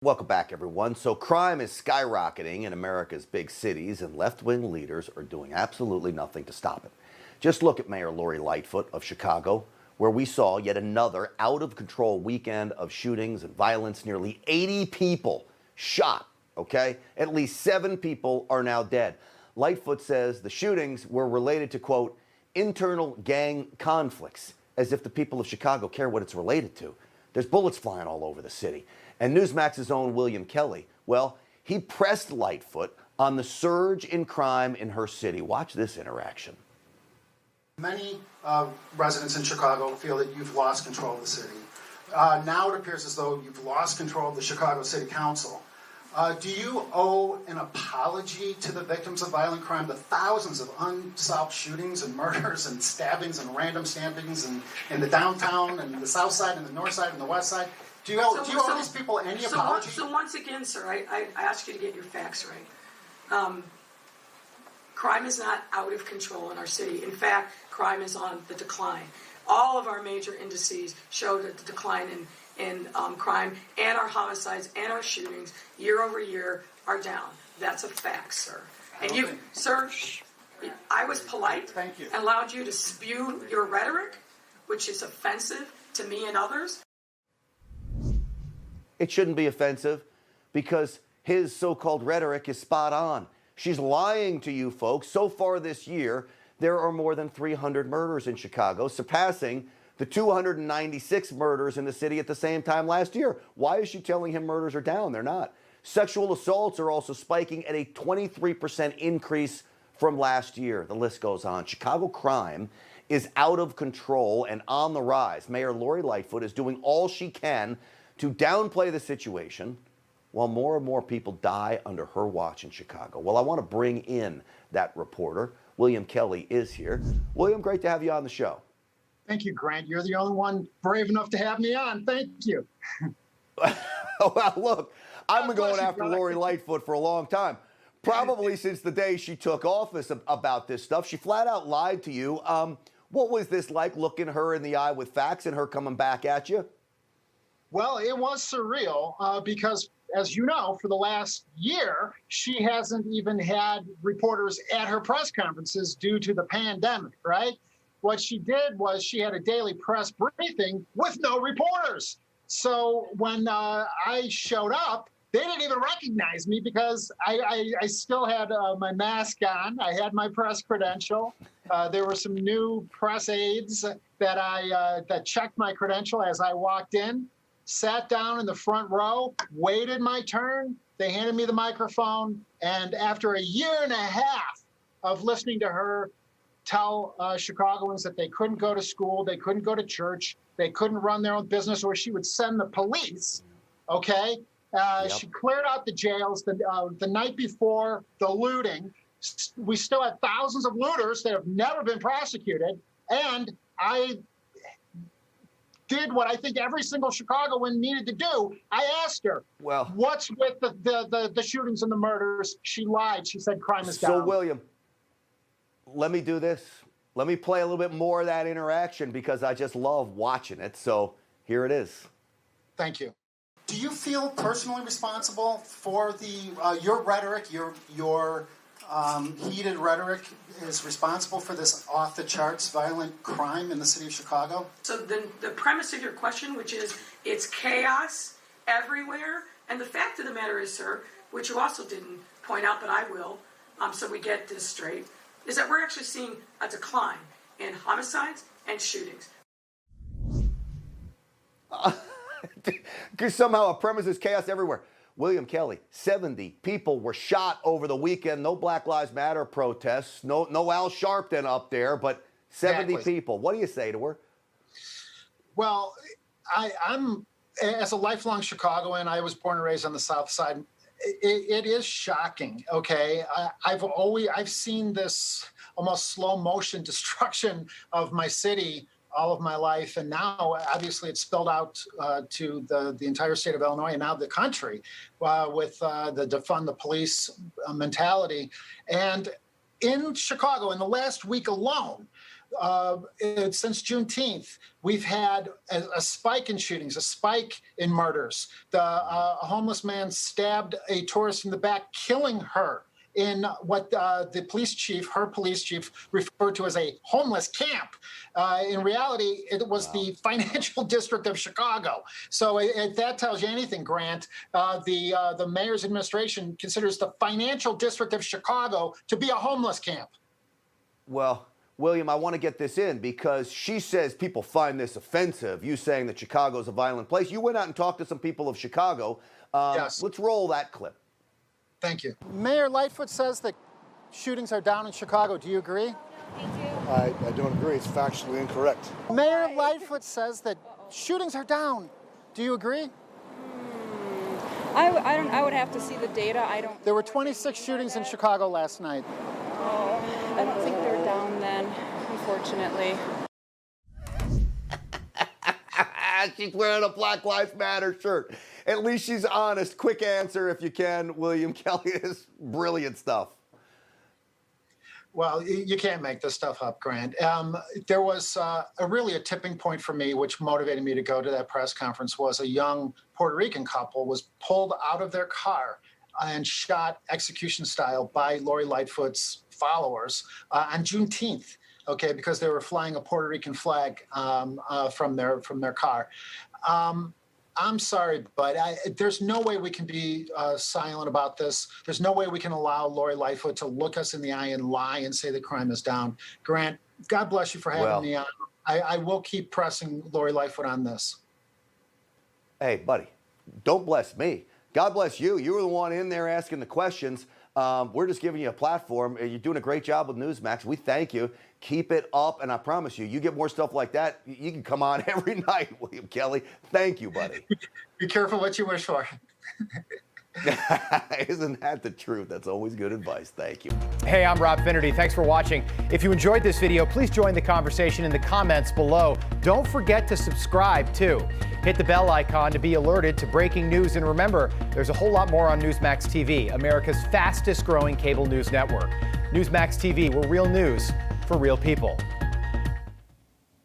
Welcome back, everyone. So crime is skyrocketing in America's big cities, and left-wing leaders are doing absolutely nothing to stop it. Just look at Mayor Lori Lightfoot of Chicago, where we saw yet another out-of-control weekend of shootings and violence. Nearly 80 people shot, okay? At least 7 people are now dead. Lightfoot says the shootings were related to, quote, internal gang conflicts, as if the people of Chicago care what it's related to. There's bullets flying all over the city. And Newsmax's own William Kelly, well, he pressed Lightfoot on the surge in crime in her city. Watch this interaction. Many residents in Chicago feel that you've lost control of the city. Now it appears as though you've lost control of the Chicago City Council. Do you owe an apology to the victims of violent crime, the thousands of unsolved shootings and murders and stabbings and random stabbings in the downtown and the south side and the north side and the west side? Do you owe these people any apology? So once again, sir, I ask you to get your facts right. Crime is not out of control in our city. In fact, crime is on the decline. All of our major indices show that the decline in crime and our homicides and our shootings year over year are down. That's a fact, sir. And you, sir, I was polite. Thank you. And allowed you to spew your rhetoric, which is offensive to me and others. It shouldn't be offensive because his so-called rhetoric is spot on. She's lying to you folks. So far this year, there are more than 300 murders in Chicago, surpassing the 296 murders in the city at the same time last year. Why is she telling him murders are down? They're not. Sexual assaults are also spiking at a 23% increase from last year. The list goes on. Chicago crime is out of control and on the rise. Mayor Lori Lightfoot is doing all she can to downplay the situation while more and more people die under her watch in Chicago. Well, I want to bring in that reporter. William Kelly is here. William, great to have you on the show. Thank you, Grant. You're the only one brave enough to have me on. Thank you. Well, look, I've been going after Lori Lightfoot for a long time. Probably since the day she took office about this stuff. She flat out lied to you. What was this like, looking her in the eye with facts and her coming back at you? Well, it was surreal because, as you know, for the last year, she hasn't even had reporters at her press conferences due to the pandemic, right? What she did was she had a daily press briefing with no reporters. So when I showed up, they didn't even recognize me because I still had my mask on. I had my press credential. There were some new press aides that checked my credential as I walked in. Sat down in the front row, waited my turn. They handed me the microphone. And after a year and a half of listening to her tell Chicagoans that they couldn't go to school, they couldn't go to church, they couldn't run their own business, or she would send the police, okay? Yep. She cleared out the jails the night before the looting. We still have thousands of looters that have never been prosecuted. And I did what I think every single Chicagoan needed to do. I asked her, well, what's with the shootings and the murders? She lied. She said crime is down. So, William, let me do this. Let me play a little bit more of that interaction because I just love watching it. So here it is. Thank you. Do you feel personally responsible for your rhetoric, your heated rhetoric is responsible for this off-the-charts violent crime in the city of Chicago? So the premise of your question, which is it's chaos everywhere, and the fact of the matter is, sir, which you also didn't point out, but I will, so we get this straight, is that we're actually seeing a decline in homicides and shootings. Because somehow a premise is chaos everywhere. William Kelly, 70 people were shot over the weekend. No Black Lives Matter protests. No Al Sharpton up there, but 70 people. What do you say to her? Well, I'm, as a lifelong Chicagoan, I was born and raised on the South Side. It is shocking, okay? I've seen this almost slow motion destruction of my city all of my life, and now obviously it's spilled out to the entire state of Illinois and now the country with the defund the police mentality. And in Chicago, in the last week alone, since Juneteenth, we've had a spike in shootings, a spike in murders. A homeless man stabbed a tourist in the back, killing her in what the police chief, her police chief, referred to as a homeless camp. In reality, it was the financial district of Chicago. So if that tells you anything, Grant, the mayor's administration considers the financial district of Chicago to be a homeless camp. Well, William, I want to get this in because she says people find this offensive, you saying that Chicago's a violent place. You went out and talked to some people of Chicago. Yes. Let's roll that clip. Thank you. Mayor Lightfoot says that shootings are down in Chicago. Do you agree? I don't agree. It's factually incorrect. Mayor Lightfoot says that shootings are down. Do you agree? I would have to see the data. There were 26 shootings in Chicago last night. I don't think they're down then, unfortunately. She's wearing a Black Lives Matter shirt. At least she's honest. Quick answer if you can, William. Kelly is brilliant stuff. Well, you can't make this stuff up, Grant. There was really a tipping point for me, which motivated me to go to that press conference, was a young Puerto Rican couple was pulled out of their car and shot execution style by Lori Lightfoot's followers on Juneteenth. Okay, because they were flying a Puerto Rican flag from their car. I'm sorry, but there's no way we can be silent about this. There's no way we can allow Lori Lightfoot to look us in the eye and lie and say the crime is down. Grant, God bless you for having me on. I will keep pressing Lori Lightfoot on this. Hey, buddy, don't bless me. God bless you. You were the one in there asking the questions. We're just giving you a platform. You're doing a great job with Newsmax. We thank you. Keep it up, and I promise you, you get more stuff like that, you can come on every night, William Kelly. Thank you, buddy. Be careful what you wish for. Isn't that the truth? That's always good advice. Thank you. Hey, I'm Rob Finnerty. Thanks for watching. If you enjoyed this video, please join the conversation in the comments below. Don't forget to subscribe, too. Hit the bell icon to be alerted to breaking news. And remember, there's a whole lot more on Newsmax TV, America's fastest growing cable news network. Newsmax TV, where real news for real people.